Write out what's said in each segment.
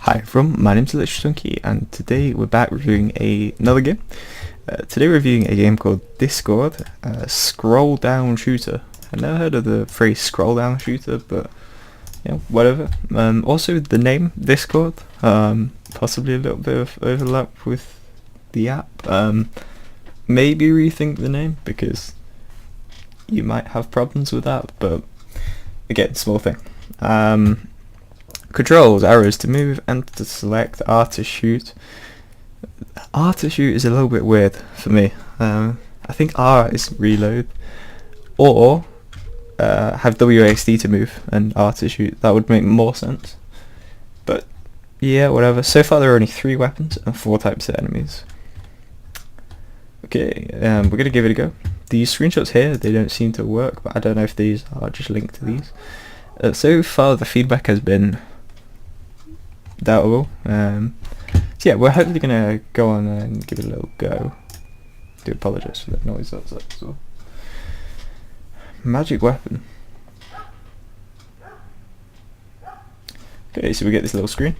Hi everyone, my name's Electric and today we're back reviewing another game. Today we're reviewing a game called Discord, scroll down shooter. I've never heard of the phrase scroll down shooter, but yeah, whatever. Also the name Discord, possibly a little bit of overlap with the app. Maybe rethink the name because you might have problems with that, but again, small thing. Controls, arrows to move and to select, R to shoot. R to shoot is a little bit weird for me. I think R is reload, or have WASD to move and R to shoot. That would make more sense. But yeah, whatever. So far there are only 3 weapons and 4 types of enemies. Okay, we're gonna give it a go. These screenshots here, they don't seem to work, but I don't know if these are just linked to these. So far the feedback has been doubtable. So yeah, we're hopefully gonna go on and give it a little go. Do apologise for that noise outside as well. Magic weapon. Okay, so we get this little screen.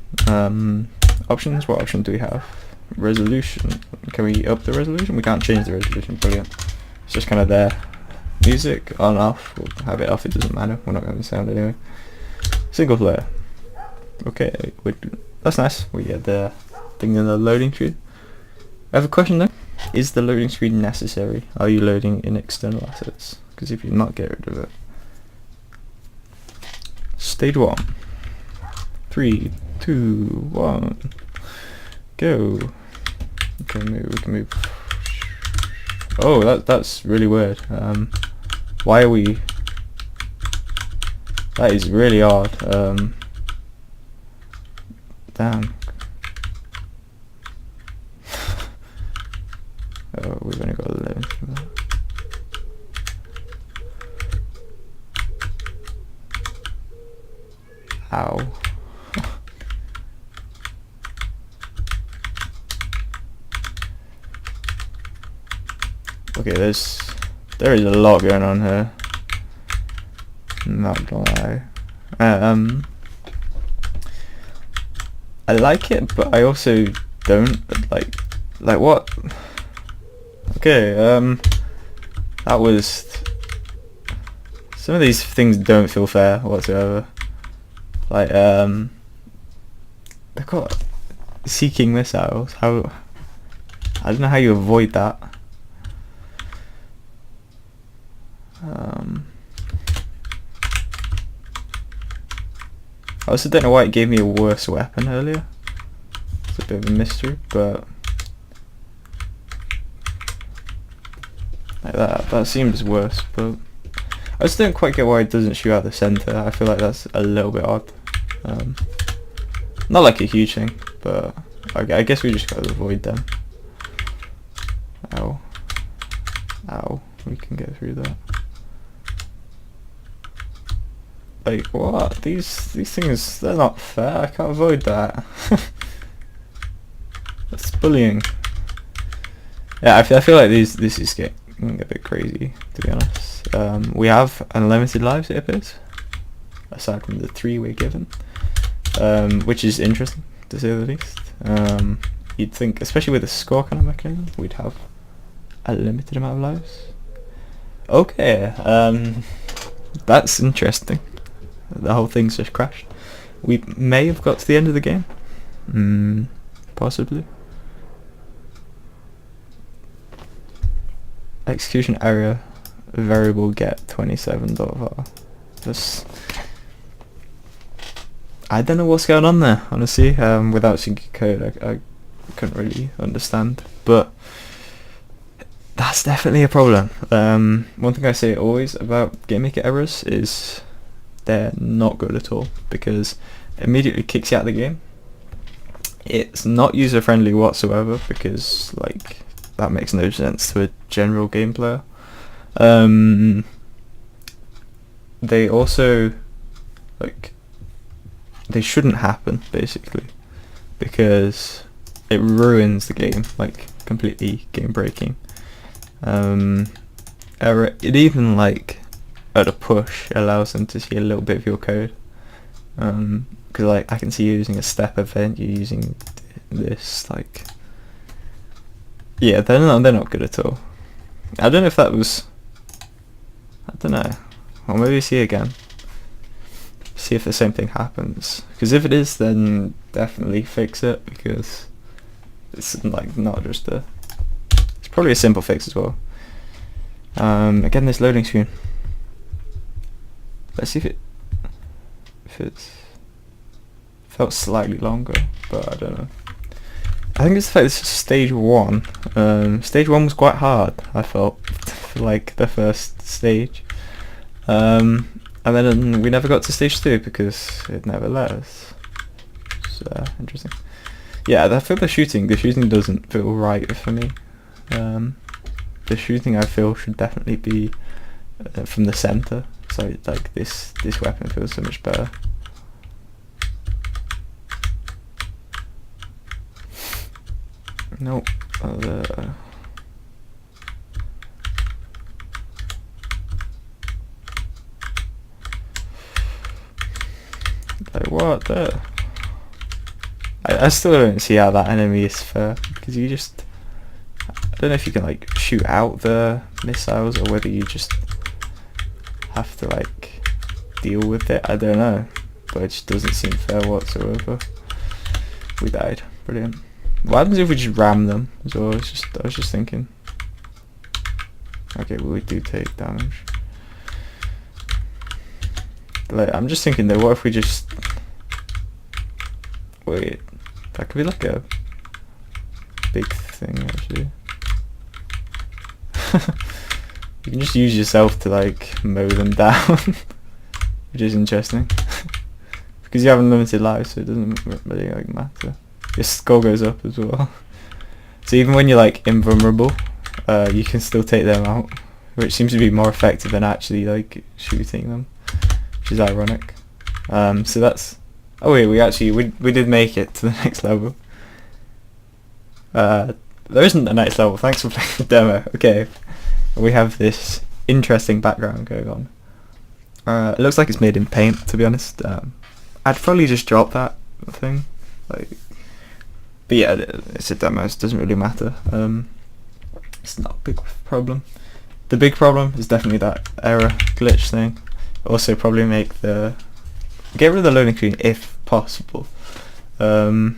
Options, what option do we have? Resolution. Can we up the resolution? We can't change the resolution, brilliant. It's just kind of there. Music, on, off, we'll have it off, it doesn't matter, we're not going to sound anyway. Single player. Okay, that's nice. We get the thing in the loading screen. I have a question though. Is the loading screen necessary? Are you loading in external assets? Because if you're not, get rid of it. Stage 1. 3, 2, 1. Go. We can move. Oh, that's really weird. Why are we... That is really odd. Damn. Oh, we've only got 11 for that. Ow. Okay, there is a lot going on here. Not gonna lie. I like it, but I also don't like what? Okay, that was... Some of these things don't feel fair whatsoever. Like, they've got seeking missiles. How... I don't know how you avoid that. I also don't know why it gave me a worse weapon earlier. It's a bit of a mystery, but like that seems worse. But I just don't quite get why it doesn't shoot out the center. I feel like that's a little bit odd. Not like a huge thing, but I guess we just gotta avoid them. Ow, ow! We can get through that. Like what? These things, they're not fair. I can't avoid that. That's bullying. Yeah, I feel like this is getting a bit crazy, to be honest. We have unlimited lives, it appears, aside from the 3 we're given, which is interesting to say the least. You'd think, especially with a score kind of mechanism, we'd have a limited amount of lives. Okay, that's interesting. The whole thing's just crashed. We may have got to the end of the game. Possibly. Execution area variable get 27.var. Just... I don't know what's going on there, honestly. Without seeing code, I couldn't really understand. But that's definitely a problem. One thing I say always about game maker errors is they're not good at all, because it immediately kicks you out of the game. It's not user friendly whatsoever, because like that makes no sense to a general game player. They also they shouldn't happen, basically, because it ruins the game, like completely game breaking. It even at a push allows them to see a little bit of your code, because like I can see you using a step event, you're using this, like, yeah, they're not good at all. I don't know if that was, I don't know, or maybe see again, see if the same thing happens, because if it is, then definitely fix it, because it's like not just a, it's probably a simple fix as well. Again, this loading screen, let's see if it's felt slightly longer, but I don't know. I think it's the fact this is stage 1. Stage 1 was quite hard, I felt, for like the first stage. And then we never got to stage 2 because it never let us. It's interesting. Yeah, I feel the shooting doesn't feel right for me. The shooting I feel should definitely be from the center. So like this weapon feels so much better. Nope. Like what the? I still don't see how that enemy is fair, because you just, I don't know if you can like shoot out the missiles or whether you just have to like deal with it. I don't know, but it just doesn't seem fair whatsoever. We died. Brilliant. What happens if we just ram them as well? I was just thinking. Okay, well we do take damage. Like, I'm just thinking though, what if we just, wait, that could be like a big thing actually. You can just use yourself to like mow them down, which is interesting. Because you have unlimited lives, so it doesn't really like matter. Your skull goes up as well. So even when you're like invulnerable, you can still take them out, which seems to be more effective than actually like shooting them, which is ironic. So that's, oh wait, we did make it to the next level. There isn't a next level, thanks for playing the demo. Okay, we have this interesting background going on. It looks like it's made in paint, to be honest. I'd probably just drop that thing, like, but yeah, it's a demo, so it doesn't really matter. It's not a big problem. The big problem is definitely that error glitch thing. Also probably get rid of the loading screen if possible. If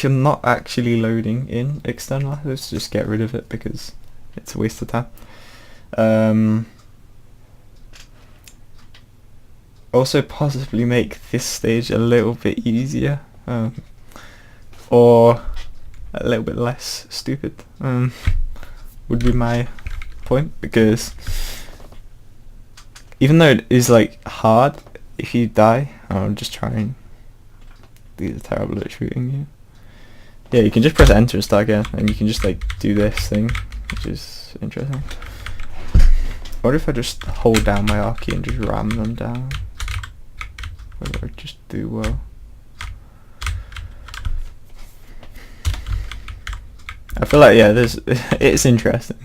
you're not actually loading in external assets, just get rid of it because it's a waste of time. Also possibly make this stage a little bit easier, or a little bit less stupid, would be my point, because even though it is like hard, if you die, I'll just try and be terrible at shooting you. Yeah, you can just press enter and start again, and you can just like do this thing, which is interesting. What if I just hold down my R key and just ram them down? Whether I just do well. I feel like, yeah, it's interesting.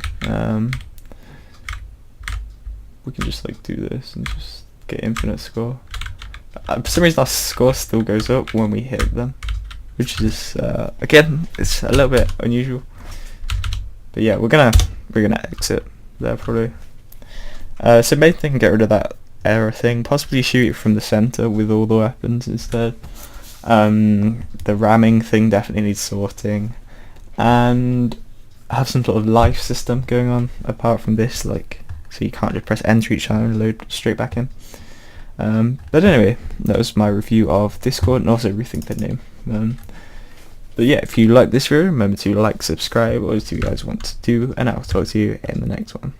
We can just like do this and just get infinite score. For some reason our score still goes up when we hit them, which is again, it's a little bit unusual. But yeah, we're gonna exit there probably. So main thing, get rid of that error thing. Possibly shoot it from the center with all the weapons instead. The ramming thing definitely needs sorting, and have some sort of life system going on apart from this, like, so you can't just press enter each time and load straight back in. But anyway, that was my review of Discord, and also rethink the name. But yeah, if you like this video, remember to like, subscribe, what else do you guys want to do, and I'll talk to you in the next one.